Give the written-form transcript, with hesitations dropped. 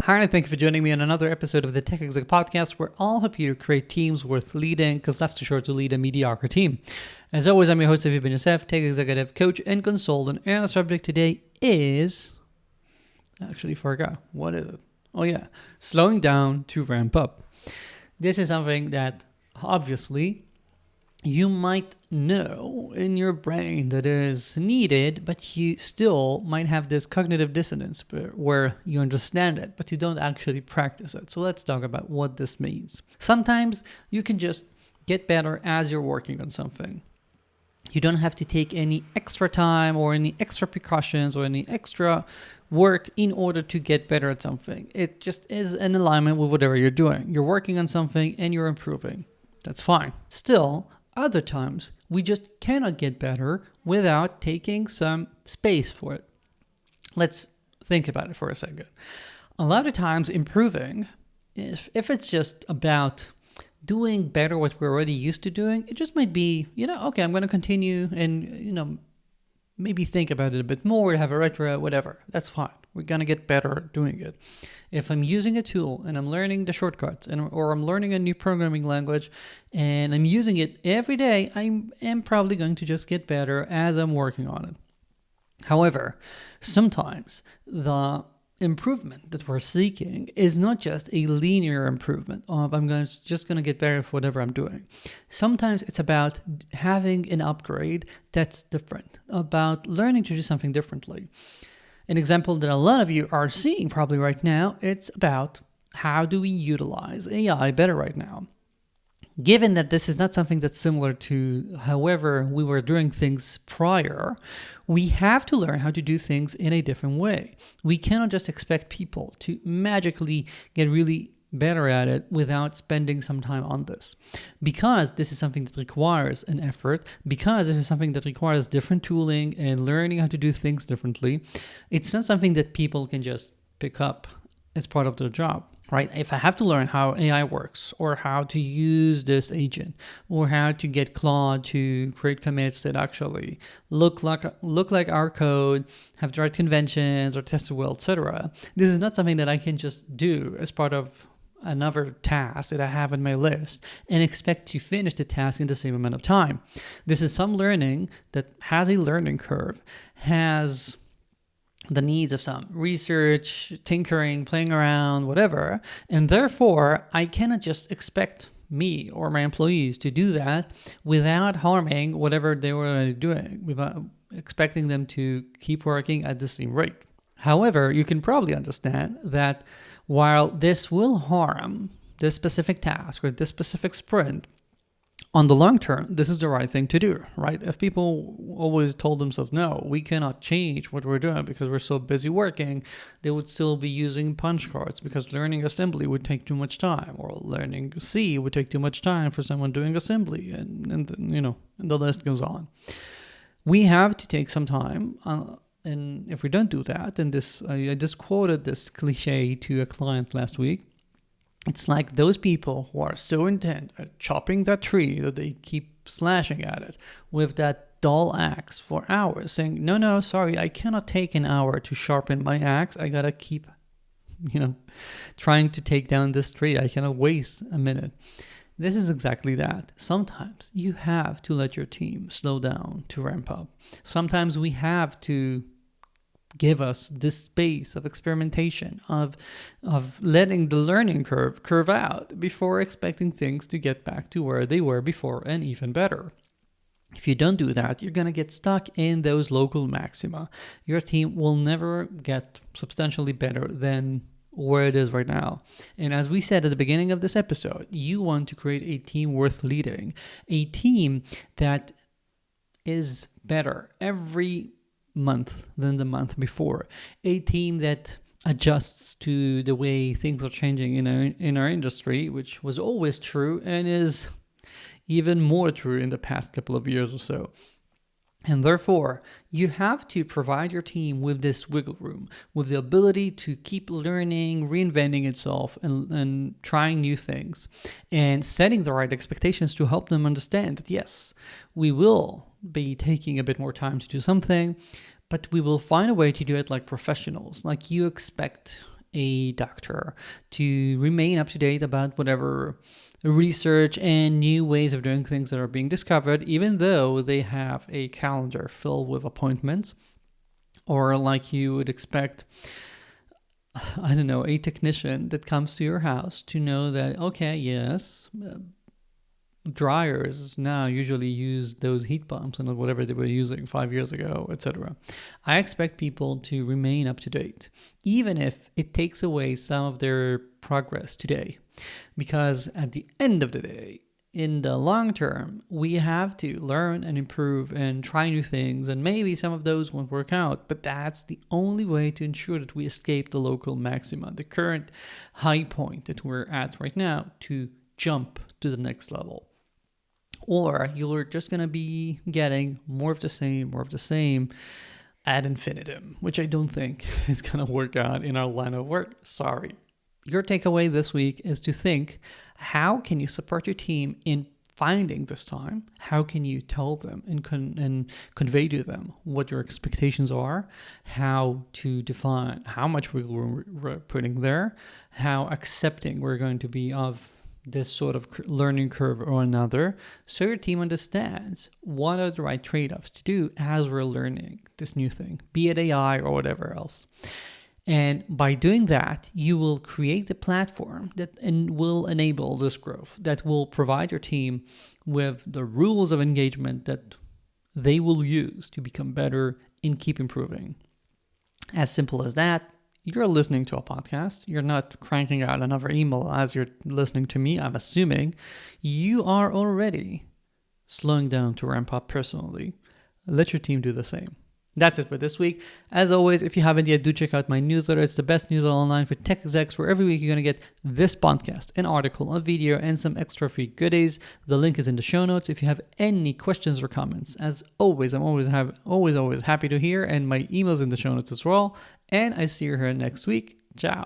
Hi, and thank you for joining me on another episode of the Tech Exec Podcast, where I'll help you create teams worth leading, because life's too short to lead a mediocre team. As always, I'm your host, Aviv Ben-Yosef, Tech Executive Coach and Consultant, and the subject today is... I actually forgot. What is it? Oh yeah, slowing down to ramp up. This is something that obviously you might know in your brain that is needed, but you still might have this cognitive dissonance where you understand it, but you don't actually practice it. So let's talk about what this means. Sometimes you can just get better as you're working on something. You don't have to take any extra time or any extra precautions or any extra work in order to get better at something. It just is in alignment with whatever you're doing. You're working on something and you're improving. That's fine. Still, other times, we just cannot get better without taking some space for it. Let's think about it for a second. A lot of times improving, if it's just about doing better what we're already used to doing, it just might be, okay, I'm going to continue and, maybe think about it a bit more, have a retro, whatever. That's fine. We're going to get better at doing it. If I'm using a tool and I'm learning the shortcuts or I'm learning a new programming language and I'm using it every day, I am probably going to just get better as I'm working on it. However, sometimes the improvement that we're seeking is not just a linear improvement of just going to get better for whatever I'm doing. Sometimes it's about having an upgrade that's different, about learning to do something differently. An example that a lot of you are seeing probably right now, it's about how do we utilize AI better right now. Given that this is not something that's similar to however we were doing things prior, we have to learn how to do things in a different way. We cannot just expect people to magically get really better at it without spending some time on this. Because this is something that requires an effort, because this is something that requires different tooling and learning how to do things differently, it's not something that people can just pick up as part of their job. Right? If I have to learn how AI works or how to use this agent or how to get Claude to create commits that actually look like our code, have the right conventions or test it well, etc. This is not something that I can just do as part of another task that I have on my list and expect to finish the task in the same amount of time. This is some learning that has a learning curve, has the needs of some research, tinkering, playing around, whatever. And therefore, I cannot just expect me or my employees to do that without harming whatever they were already doing, without expecting them to keep working at the same rate. However, you can probably understand that while this will harm this specific task or this specific sprint, on the long term, this is the right thing to do, right? If people always told themselves, no, we cannot change what we're doing because we're so busy working, they would still be using punch cards because learning assembly would take too much time, or learning C would take too much time for someone doing assembly, and the list goes on. We have to take some time, and if we don't do that, and I just quoted this cliche to a client last week. It's like those people who are so intent at chopping that tree that they keep slashing at it with that dull axe for hours, saying, no, sorry, I cannot take an hour to sharpen my axe. I gotta keep, trying to take down this tree. I cannot waste a minute. This is exactly that. Sometimes you have to let your team slow down to ramp up. Sometimes we have to give us this space of experimentation, of letting the learning curve out before expecting things to get back to where they were before and even better. If you don't do that, you're going to get stuck in those local maxima. Your team will never get substantially better than where it is right now. And as we said at the beginning of this episode, you want to create a team worth leading, a team that is better every month than the month before, a team that adjusts to the way things are changing in our industry, which was always true and is even more true in the past couple of years or so. And therefore, you have to provide your team with this wiggle room, with the ability to keep learning, reinventing itself, and trying new things, and setting the right expectations to help them understand that, yes, we will be taking a bit more time to do something, but we will find a way to do it like professionals, like you expect a doctor, to remain up to date about whatever research and new ways of doing things that are being discovered, even though they have a calendar filled with appointments. Or like you would expect, I don't know, a technician that comes to your house to know that, okay, yes, dryers now usually use those heat pumps and whatever they were using 5 years ago, etc. I expect people to remain up to date, even if it takes away some of their progress today. Because at the end of the day, in the long term, we have to learn and improve and try new things, and maybe some of those won't work out, but that's the only way to ensure that we escape the local maxima, the current high point that we're at right now, to jump to the next level. Or you're just going to be getting more of the same ad infinitum, which I don't think is going to work out in our line of work. Sorry. Your takeaway this week is to think, how can you support your team in finding this time? How can you tell them and convey to them what your expectations are, how to define how much we're putting there, how accepting we're going to be of this sort of learning curve or another, so your team understands what are the right trade-offs to do as we're learning this new thing, be it AI or whatever else. And by doing that, you will create a platform that will enable this growth, that will provide your team with the rules of engagement that they will use to become better and keep improving. As simple as that. You're listening to a podcast. You're not cranking out another email as you're listening to me. I'm assuming you are already slowing down to ramp up personally. Let your team do the same. That's it for this week. As always, if you haven't yet, do check out my newsletter. It's the best newsletter online for tech execs, where every week you're going to get this podcast, an article, a video, and some extra free goodies. The link is in the show notes. If you have any questions or comments, as always, I'm always happy to hear, and my email's in the show notes as well. And I see you here next week. Ciao.